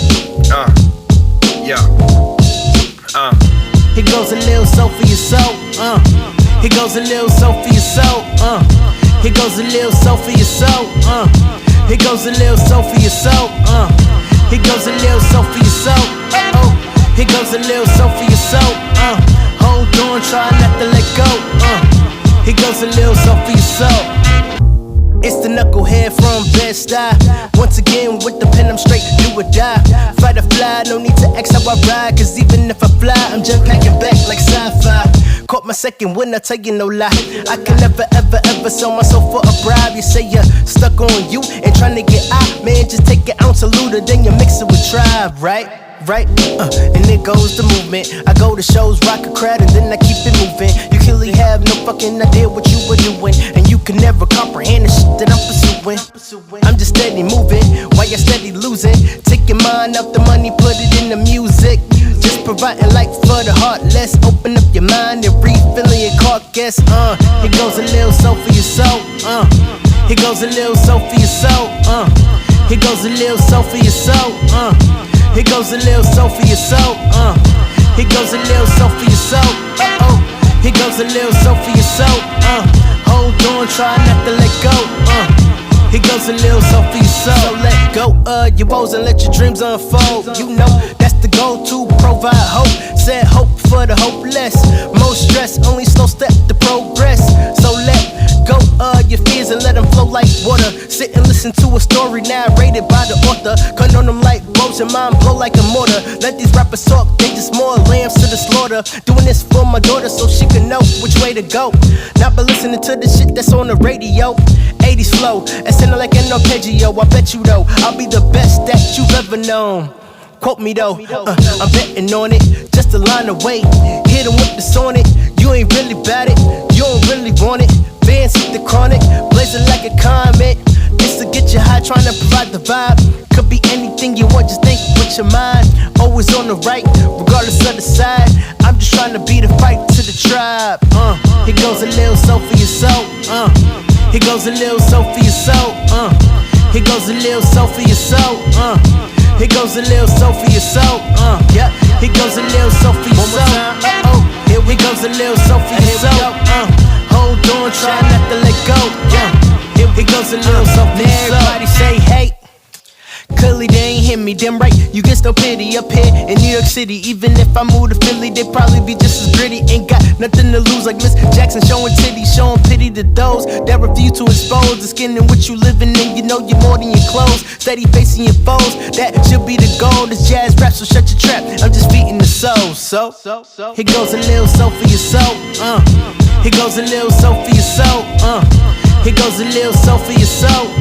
Yo, Here goes a little soul for your soul. Here goes a little soul for your soul. Here goes a little soul for your soul. Here goes a little soul for your soul. Here goes a little soul for your soul. Here goes a little soul for your soul. Hold on, try not to let go. Here goes a little soul for your soul. It's the knucklehead from Bed-Stuy. Once again with the pen, I'm straight, do or die. Fight or fly, no need to ask how I ride. Cause even if I fly, I'm just packing back like sci-fi. Caught my second win, I tell you no lie. I can never ever ever sell myself for a bribe. You say you're stuck on you and trying to get out. Man, just take an ounce of looter, then you mix it with tribe, right? And there goes the movement. I go to shows, rock a crowd, and then I keep it moving. You clearly have no fucking idea what you were doing, and you can never comprehend the shit that I'm pursuing. I'm just steady moving while you're steady losing. Take your mind off the money, put it in the music. Just providing light for the heartless. Open up your mind and refilling your carcass. Here goes a little soul for your soul. Here goes a little soul for your soul. Here goes a little soul for your soul. Here goes a little soul for your soul. Here goes a little soul for your soul. Here goes a little soul for your soul. Hold on, try not to let go. Here goes a little soul for your soul. So let go of your woes and let your dreams unfold. You know that's the goal to provide hope. Said hope for the hopeless. Most stress, only slow step to progress. So let go of your fears and let them flow like water. Sit and listen to a story narrated by the author. Cut on them like bows and mind blow like a mortar. Let these rappers talk, they just more lambs to the slaughter. Doing this for my daughter so she can know which way to go. Not by listening to the shit that's on the radio. 80s flow, it sounded like an arpeggio. I bet you though, I'll be the best that you've ever known. Quote me though, I'm betting on it. Just a line away, hit 'em with the sonic. You ain't really bad it, you don't really want it. Fans hit the chronic, blazing like a comet. It's to get you high, trying to provide the vibe. Could be anything you want, just think with your mind. Always on the right, regardless of the side. I'm just trying to be the fight to the tribe. Here goes a little soul for your soul. Here goes a little soul for your soul. Here goes a little soul for your soul. Here goes a little soul for your soul. Yeah. Here goes a little soul for your soul. Here we goes a little soul for your soul. Hold on, try not to let go. Here goes a little soul for your soul. Everybody say hey. Clearly they ain't hear me, damn right. You get no pity up here in New York City. Even if I move to Philly, they probably be just as gritty. Ain't got nothing to lose like Miss Jackson showing titties, showing pity to those that refuse to expose the skin in which you living in. You know you're more than your clothes. Steady facing your foes, that should be the goal. This jazz rap, so shut your trap. I'm just feeding the soul. So here goes a little soul for your soul. Here goes a little soul for your soul. Here goes a little soul for your soul.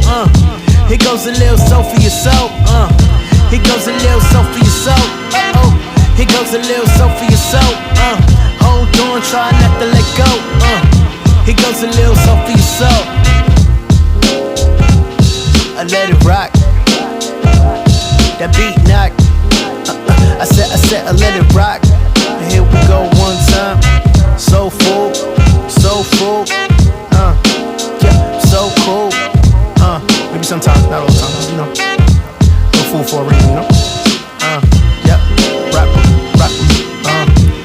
Here goes a little soul for your soul. Here goes a little soul for your soul. Here goes a little soul for your soul. Hold on, try not to let go. Here goes a little soul for your soul. I let it rock. That beat knock. I said, I let it rock. And here we go one time. So full, so full. Yeah, so cool. Maybe sometimes, not all the time, you know. No fool for a reason, you know. Yep, rock with me,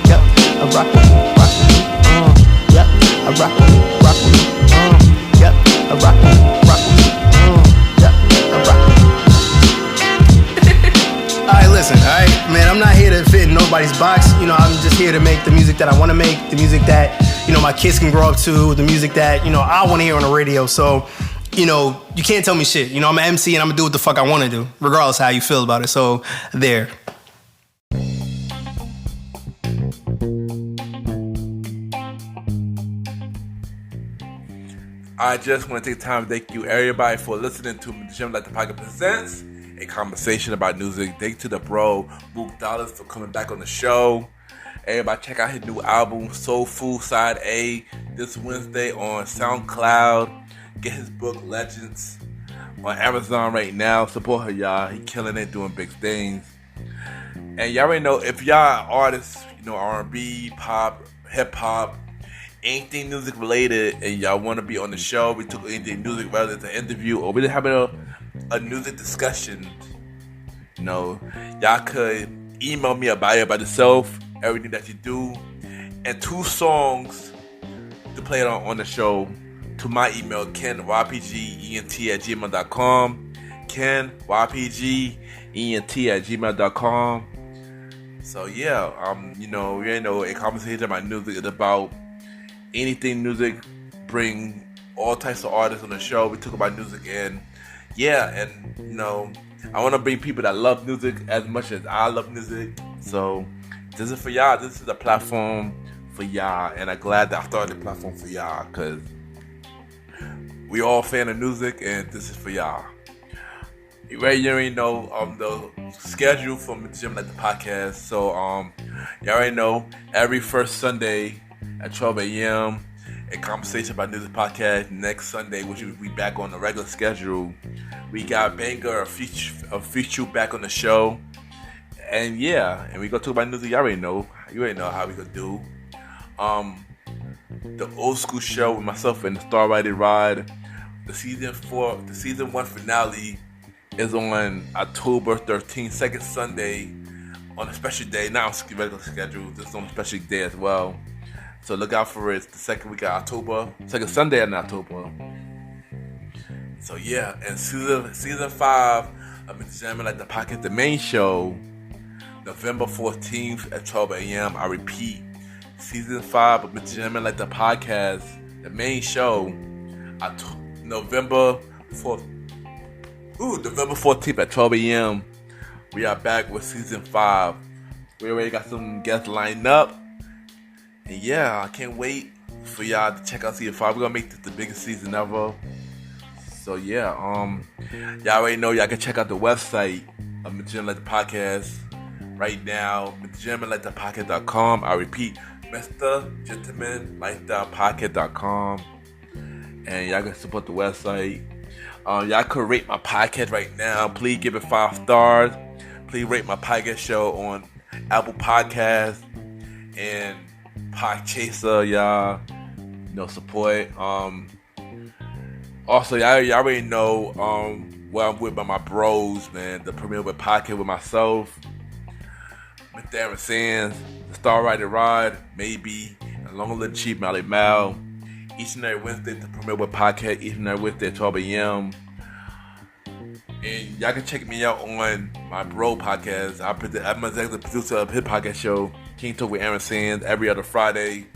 yep, I rock with me, yep, I rock with me, yep, I rock with me, yep, I rock with me. Alright, anybody's box. You know, I'm just here to make the music that I want to make, the music that, you know, my kids can grow up to, the music that, you know, I want to hear on the radio. So, you know, you can't tell me shit. You know, I'm an MC and I'm gonna do what the fuck I want to do, regardless of how you feel about it. So, there. I just want to take time to thank you, everybody, for listening to the Gym Like the Pocket Presents, a conversation about music. Thank you to the bro, Mook Dollas, for coming back on the show. Everybody, check out his new album, Soul Food Side A, this Wednesday on SoundCloud. Get his book, Legends, on Amazon right now. Support her, y'all. He killing it, doing big things. And y'all already know, if y'all artists, you know, R&B, pop, hip-hop, anything music related, and y'all want to be on the show, we took anything music, whether it's an interview or we're having a music discussion, you know, y'all could email me about it by yourself, everything that you do, and 2 songs to play it on the show to my email, kenypgent@gmail.com, kenypgent@gmail.com. So yeah, you know, you know, a conversation about music is about anything music, bring all types of artists on the show. We talk about music, and yeah, and you know, I want to bring people that love music as much as I love music. So this is for y'all. This is a platform for y'all, and I'm glad that I started the platform for y'all, because we all fan of music, and this is for y'all. You already know the schedule for the Gym Like the Podcast. So you already know, every first Sunday at 12 a.m. a conversation about music podcast. Next Sunday, which will be back on the regular schedule, we got Banger, a feature back on the show. And yeah, and we gonna talk about music. You already know how we gonna do. The old school show with myself and the Star Riding Ride. The season 1 finale is on October 13th, second Sunday, on a special day. Not on the regular schedule, just on a special day as well. So look out for it. It's the second week of October, second Sunday in October. So yeah, and season 5 of MrGentleman Like the Pocket, the main show, November 14th at 12 a.m. I repeat, season 5 of MrGentleman Like the Podcast, the main show, November 14th at 12 a.m. We are back with season 5. We already got some guests lined up. And yeah, I can't wait for y'all to check out season 5. We're gonna make this the biggest season ever. So yeah, y'all already know y'all can check out the website of MrGentleman Like the Podcast right now, MrGentlemanLikeThePocket.com. I repeat, MrGentlemanLikeThePocket.com. And y'all can support the website. Y'all could rate my podcast right now. Please give it 5 stars. Please rate my podcast show on Apple Podcasts and Podchaser, y'all. You know, support. Also, y'all already know where I'm with by my bros, man. The Premiere with Podcast with myself, Mr. Aaron Sands, the Star Riding Rod, Maybe, and Long Live Chief Mally Mal. Each and every Wednesday, the Premiere with Podcast, each and every Wednesday at 12 a.m. And y'all can check me out on my bro podcast. I'm an executive producer of his podcast show, King Talk with Aaron Sands, every other Friday.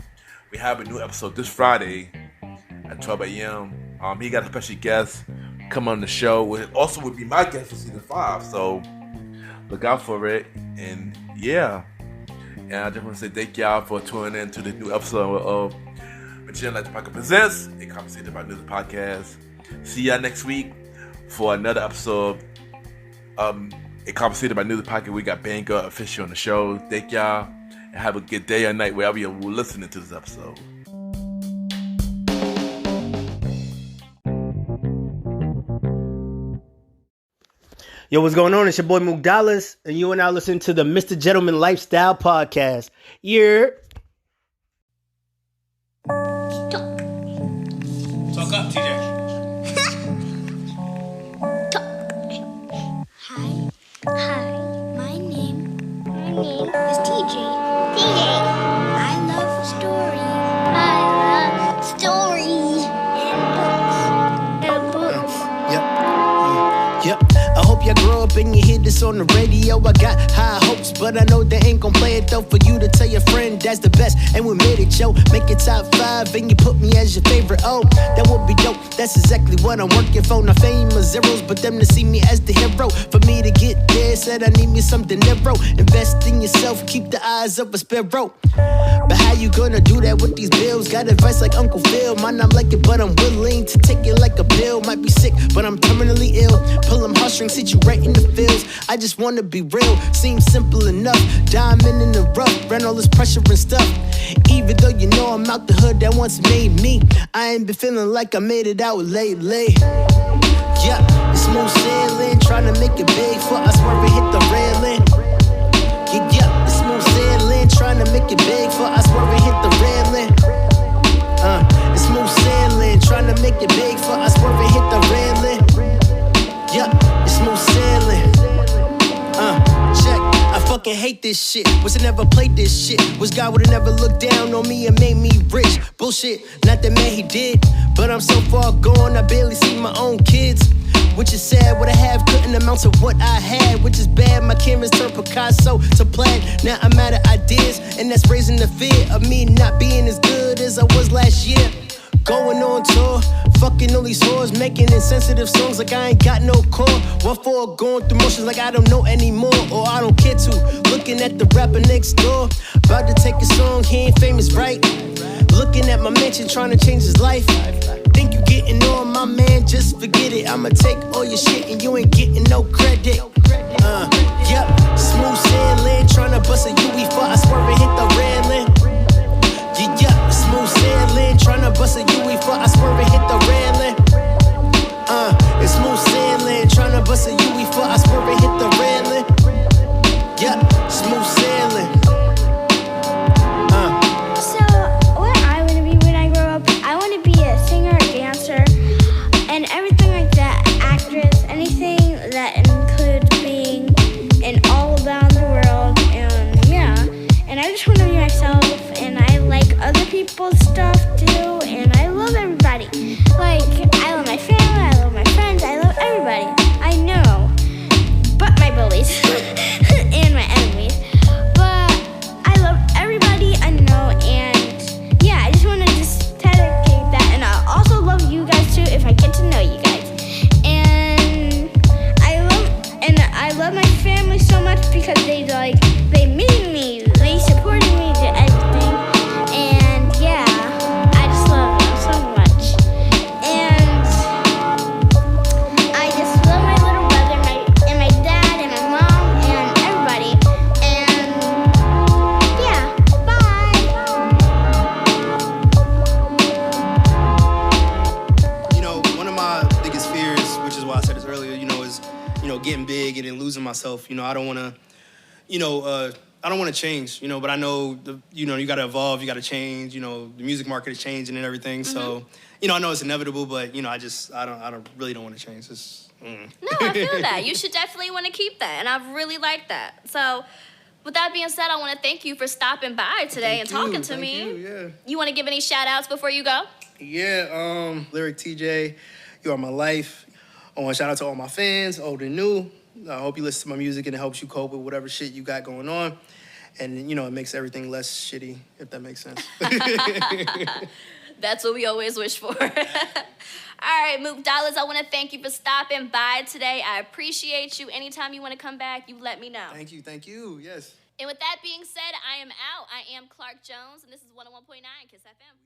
We have a new episode this Friday at 12 a.m. He got a special guest come on the show. It also would be my guest for season 5. So look out for it. And yeah. And I just want to say thank y'all for tuning in to the new episode of MrGentleman Like the Pocket Presents, a conversation about music podcast. See y'all next week for another episode of a conversation about music podcast. We got Banger official on the show. Thank y'all, and have a good day or night wherever you're listening to this episode. Yo, what's going on? It's your boy Mook Dollas, and you are now listening to the Mr. Gentleman Lifestyle Podcast. Yeah. Talk up, TJ. Hi, my name is TJ. I love stories. And books. Yep. I hope you grow up and you hear this on the radio. I got high hopes, but I know they ain't gon' play it though. For you to tell your friend that's the best, and we made it, yo. Make it top 5, and you put me as your favorite. Oh, that would be dope. That's exactly what I'm working for. Not fame or zeros, but them to see me as the hero. For me to get there, said I need me something narrow. Invest in yourself, keep the eyes of a sparrow. But how you gonna do that with these bills? Got advice like Uncle Phil. Mine, I'm like it, but I'm willing to take it like a bill. Might be sick, but I'm terminally ill. Pull them heartstrings, hit you right in the feels. I just wanna be real, seems simple enough. Diamond in the rough, ran all this pressure and stuff. Even though you know I'm out the hood that once made me, I ain't been feeling like I made it out lately. Yeah, it's smooth sailing, trying to make it big for I swerve and hit the railing. Yeah, it's smooth sailing, trying to make it big for I swerve and hit the railing. It's smooth sailing, trying to make it big for I swerve and hit the railing. Yeah, it's smooth sailing. Check. I fucking hate this shit. Wish I never played this shit. Wish God would've never looked down on me and made me rich. Bullshit, not that man he did, but I'm so far gone I barely see my own kids. Which is sad, what I have couldn't amount to what I had. Which is bad, my canvas turned Picasso to plaid. Now I'm out of ideas, and that's raising the fear of me not being as good as I was last year. Going on tour, fucking all these whores, making insensitive songs like I ain't got no core. What for? Going through motions like I don't know anymore, or I don't care to. Looking at the rapper next door, about to take a song, he ain't famous, right? Looking at my mansion, trying to change his life. Think you getting on my man, just forget it. I'ma take all your shit and you ain't getting no credit. Yep, smooth sailing, tryna bust a UE before I swerve and hit the railing. Yeah, smooth sailing, tryna bust a UE before I swerve and hit the railing. It's smooth sailing, tryna bust a UE before I swerve and hit the railing. Yeah, smooth sailing. So, what I want to be when I grow up, I want to be a singer, a dancer, and everything like that, actress, anything that includes being in all around the world, and yeah, and I just want to be myself, and I like other people's stuff too, and I love everybody. Like, I love my family, I love my friends, I love everybody. I know, but my bullies and my enemies. But I love everybody I know, and yeah, I just want to just dedicate that. And I also love you guys too if I get to know you guys. And I love my family so much because they made me, they supported me to everything. And yeah, I just love them so much. And I just love my little brother, my dad, and my mom, and everybody. And yeah, bye. You know, one of my biggest fears, which is why I said this earlier, is, getting big and then losing myself. I don't want to, I don't want to change, but I know, you got to evolve, you got to change, the music market is changing and everything. Mm-hmm. So, I know it's inevitable, but, I don't really don't want to change this. No, I feel that. You should definitely want to keep that, and I really like that. So, with that being said, I want to thank you for stopping by today and talking to me. You want to give any shout-outs before you go? Yeah, Lyric TJ, you are my life. I want to shout out to all my fans, old and new. I hope you listen to my music and it helps you cope with whatever shit you got going on. And, it makes everything less shitty, if that makes sense. That's what we always wish for. All right, Mook Dollas, I want to thank you for stopping by today. I appreciate you. Anytime you want to come back, you let me know. Thank you, yes. And with that being said, I am out. I am Clark Jones, and this is 101.9 KISS FM.